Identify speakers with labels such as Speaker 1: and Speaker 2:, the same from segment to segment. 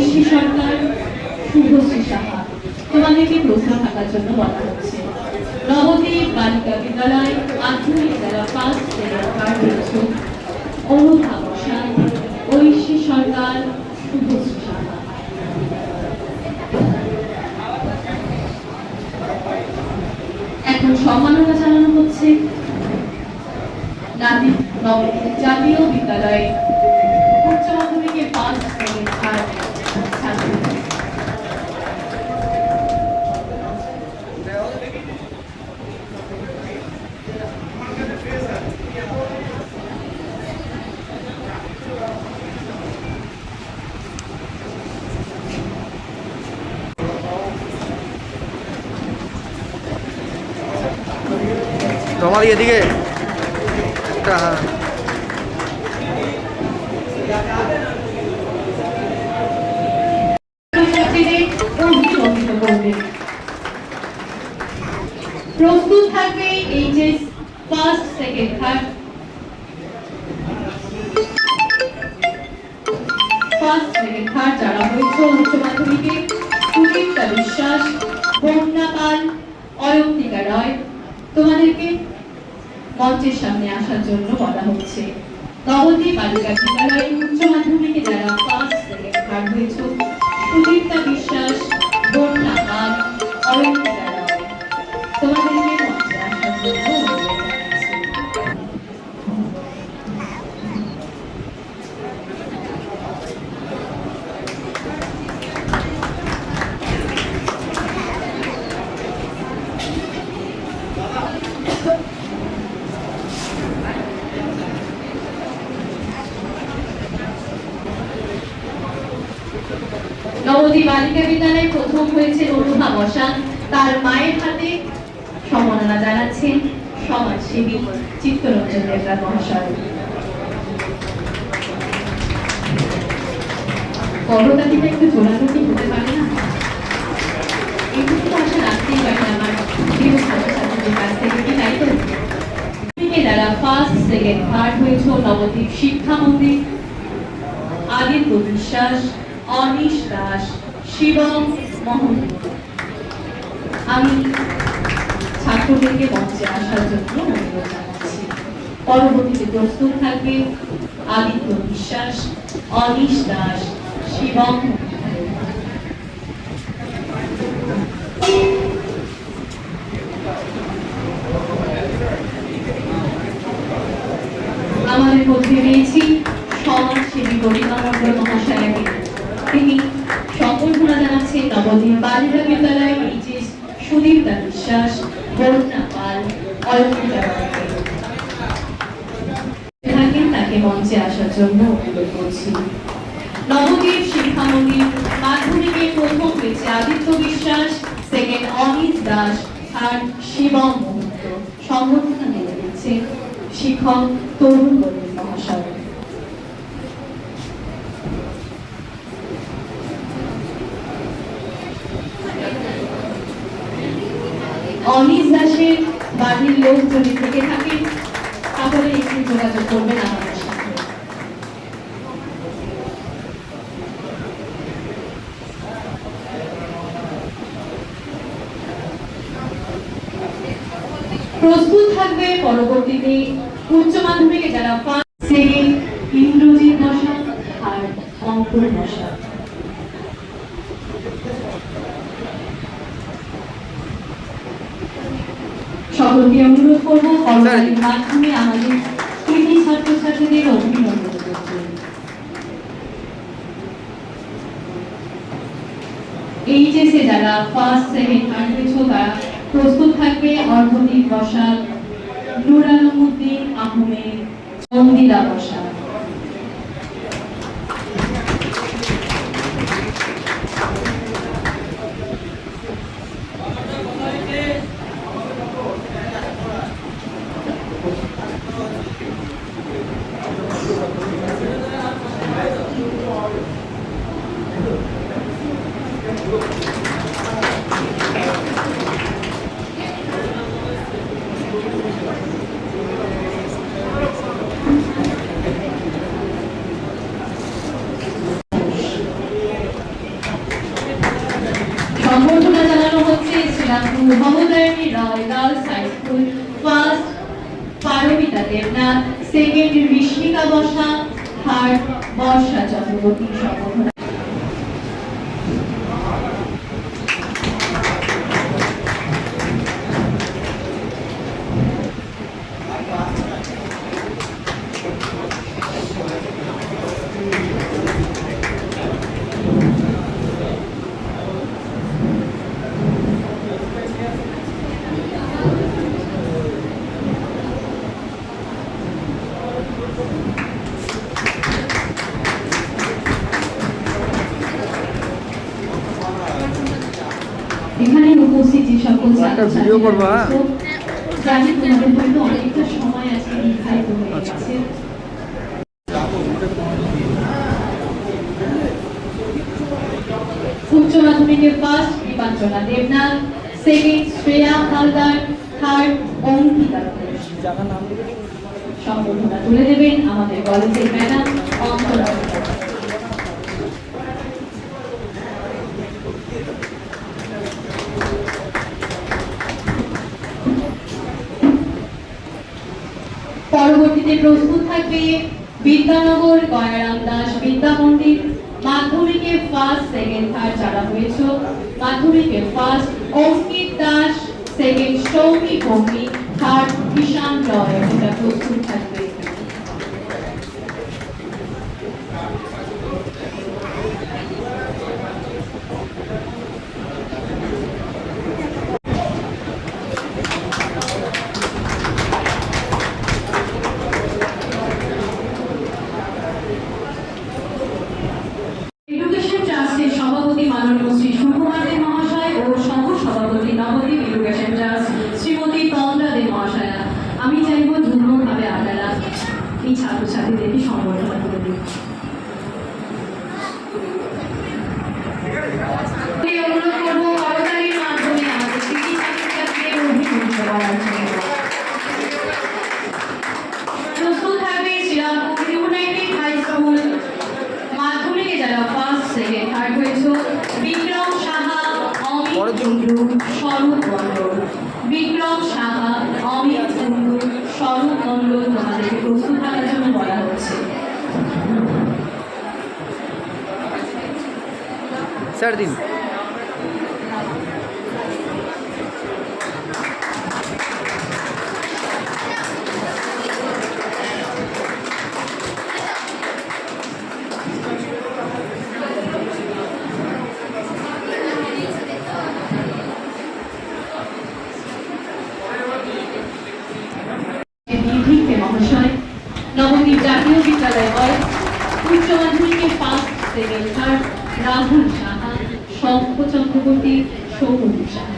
Speaker 1: ঐশী সরকার, শুভশ্রী সাহা, তোমাদেরকে প্রশ্ন থাকার জন্য বলা হচ্ছে। নবদ্বীপ বালিকা বিদ্যালয় মাধ্যমিক যারা ফার্স্ট শ্রেণীর হয়েছে অনুভা বসাক, ঐশী সরকার, শুভশ্রী সাহা। এখন সম্মাননা জানানো হচ্ছে নবদ্বীপ জাতীয় বিদ্যালয়ে উচ্চ মাধ্যমিকের ফার্স্ট শ্রেণীর ছাত্রী।
Speaker 2: তোমার এদিকে
Speaker 1: প্রস্তুত থাকবে HS first second third. First second third যারা হয়েছে উচ্চ মাধ্যমিকে সুদীপ্তা বিশ্বাস, বন্যা পাল, অয়ন্তিকা রয়, তোমাদেরকে মঞ্চের সামনে আসার জন্য বলা হচ্ছে। নবদ্বীপ বালিকা বিদ্যালয়ে উচ্চ মাধ্যমিকে যারা ফার্স্ট সেকেন্ড থার্ড হয়েছে সুদীপ্তা বিশ্বাস, বন্যা পাল, অয়ন্তিকা রয়, তোমাদেরকে মঞ্চে আসার জন্য অনুরোধ জানাচ্ছি। নবদ্বীপ বালিকা বিদ্যালয়ে প্রথম হয়েছে অনুভা বসাক, তার মায়ের হাতে সম্মাননা জানাচ্ছেন সমাজসেবী চিত্তরঞ্জন দেবনাথ মহাশয়। করতালিটা একটু জোরালো কি হতে পারে না? এইটুকু তো আশা রাখতেই পারি আমার প্রিয় ছাত্রছাত্রীদের কাছ থেকে, কি তাই তো? যারা ফার্স্ট সেকেন্ড থার্ড হয়েছে নবদ্বীপ শিক্ষা মন্দির আদিত্য বিশ্বাস, অনিশ দাস, শিবম মহন্ত, আমি ছাত্রদেরকে মঞ্চে আসার জন্য অনুরোধ জানাচ্ছি। পরবর্তীতে প্রস্তুত থাকবে আদিত্য বিশ্বাস, অনিশ দাস, শিবম। আমাদের মধ্যে রয়েছি সমাজসেবী গরিমা মন্ডল মহাশয়াকে, তিনি সম্বর্ধনা জানাচ্ছেন নবদ্বীপ বালিকা বিদ্যালয় এইচএস সুদীপ্তা বিশ্বাস, বরুণা পাল, অয়ন্তিকা রয়কে। তাকে মঞ্চে আসার জন্য অনুরোধ করছি। নবদ্বীপ শিক্ষা মন্দির মাধ্যমিকে প্রথম হয়েছে আদিত্য বিশ্বাস, সেকেন্ড অনিশ দাস, থার্ড শিবম মহন্ত, সম্বর্ধনা নিয়ে দিচ্ছে শিক্ষক তরুণ বর্মন মহাশয়। অনিশ দাসের বাড়ির লোক যদি থেকে থাকেন তাহলে একটু যোগাযোগ করবেন আমাদের সাথে। প্রস্তুত থাকবে পরবর্তীতে উচ্চ মাধ্যমিকে যারা ফার্স্ট সেকেন্ড ইন্দ্রজিৎ বসাক আর অঙ্কুর বসাক। সকলকে অনুরোধ করবো কর্মশালীর মাধ্যমে আমাদের কৃতি ছাত্রছাত্রীদের অভিনন্দন করতে। এইচএসে যারা ফার্স্ট সেকেন্ড থার্ড হয়েছে তারা প্রস্তুত থাকবে অর্ধদীপ বসাক, নূর আলমউদ্দিন আহমেদ, মন্দিরা বসাক। সম্বর্ধনা জানানো হচ্ছে শ্রীরামপুর মহোদয়নী Roy girls high school, first Paramita Debnath, second Rishmika Basa, third বর্ষা চক্রবর্তী। সম্বর্ধনা এখানে উপস্থিত যে সকল
Speaker 2: একটা ভিডিও করবা?
Speaker 1: জানি তোমাদের হয়তো অনেকটা সময় আজকে নির্ধারিত হয়ে গেছে। উচ্চ মাধ্যমিকের first Bipanchana Debnath, second Shreya Haldar, third Ankita Ghosh. সম্বর্ধনা তুলে দেবেন আমাদের কলেজের ম্যাডাম অন্তরা। পরবর্তীতে প্রস্তুত থাকবে বিদ্যানগর গয়ারাম দাস বিদ্যা মন্দির, মাধ্যমিকে ফার্স্ট সেকেন্ড থার্ড যারা হয়েছে, মাধ্যমিকে ফার্স্ট অঙ্কিত দাস, সেকেন্ড সৌমি ভৌমি, থার্ড কিষান রয়। এটা প্রস্তুত থাকবে। এডুকেশন ট্রাস্টের সভাপতি মাননীয় শ্রী সুকুমার দে মহাশয় ও সহ সভাপতি নবদ্বীপ এডুকেশন ট্রাস্ট শ্রীমতী তন্দ্রা দে মহাশয়া, আমি চাইব ধূর্ণভাবে আপনারা এই ছাত্রছাত্রীদেরকে সম্বর্ধনা করে দিন। অনুরোধ করবো করতালির মাধ্যমে আমাদের কৃতি ছাত্রছাত্রীদের অভিনন্দন করার জন্য। প্রস্তুত থাকবে শ্রীরামপুর ইউনাইটেড হাই স্কুল, মাধ্যমিকে যারা ফার্স্ট সেকেন্ড থার্ড হয়েছে, বিক্রম সাহা, অমিত কুন্ডু, স্বরূপ মণ্ডল। বিক্রম সাহা, অমিত কুন্ডু, স্বরূপ মণ্ডল তোমাদেরকে প্রস্তুত থাকার জন্য বলা হচ্ছে।
Speaker 2: স্যার দিন।
Speaker 1: মহাশয়, নবদ্বীপ জাতীয় বিদ্যালয় বয়েজ, উচ্চ মাধ্যমিকে first second third Rahul Saha, Shankha Chakraborty, Sourav Saha.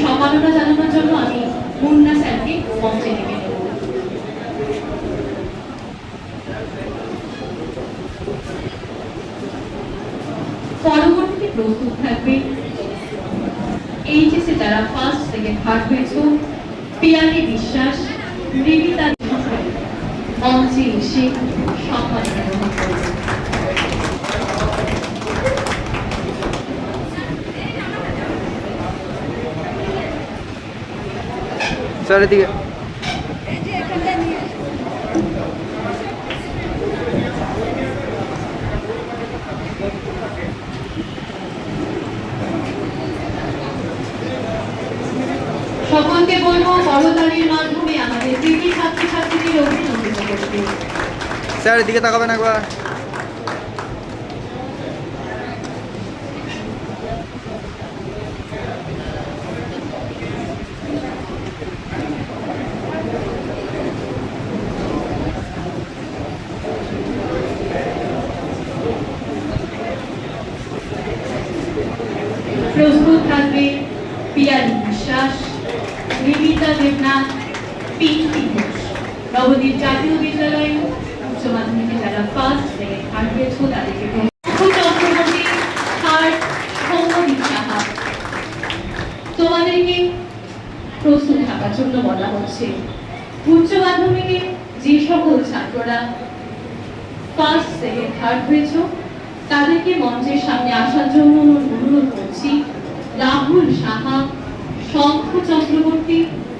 Speaker 1: সম্মাননা জানানোর জন্য আমি মুন্না স্যারকে মঞ্চে ডেকে নেব। পরবর্তীতে প্রস্তুত থাকবে এইচএসে যারা ফার্স্ট সেকেন্ড থার্ড হয়েছে, পিয়ালি বিশ্বাস, রিবিতা মঞ্চে এসে সম্মাননা গ্রহণ করবে।
Speaker 2: স্যার এদিকে।
Speaker 1: সকলকে বলবো করতালির মাধ্যমে আমাদের কৃতি ছাত্রছাত্রীদের অভিনন্দিত করতে।
Speaker 2: স্যার এদিকে তাকাবেন একবার।
Speaker 1: প্রস্তুত থাকবে পিয়ালি বিশ্বাস, নিবিতা দেবনাথ, পিঙ্কি ঘোষ। নবদ্বীপ জাতীয় বিদ্যালয় উচ্চ মাধ্যমিকে যারা ফার্স্ট সেকেন্ড থার্ড হয়েছে তাদেরকে চক্রবর্তী থার্ড সৌম্যদীপ সাহা। তোমাদেরকে প্রস্তুত থাকার জন্য বলা হচ্ছে। উচ্চ মাধ্যমিকে যে সকল ছাত্ররা ফার্স্ট সেকেন্ড থার্ড হয়েছে তাদেরকে মঞ্চের সামনে আসার জন্য অনুরোধ করছি। রাহুল সাহা, শঙ্খ চক্রবর্তী,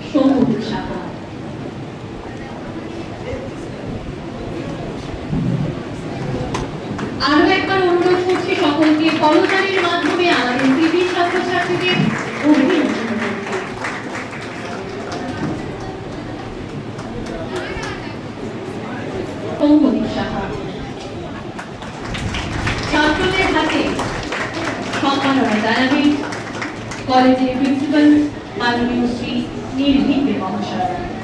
Speaker 1: সৌম্যদীপ সাহা। আরো একবার অনুরোধ করছি সকলকে করতালির মাধ্যমে আমাদের কৃতি ছাত্রছাত্রীদের অভিনন্দন করতে। সৌম্যদীপ সাহা ছাত্রদের হাতে সম্মাননা জানাবেন কলেজের প্রিন্সিপাল মাননীয় শ্রী নির্ভীক মহাশয়।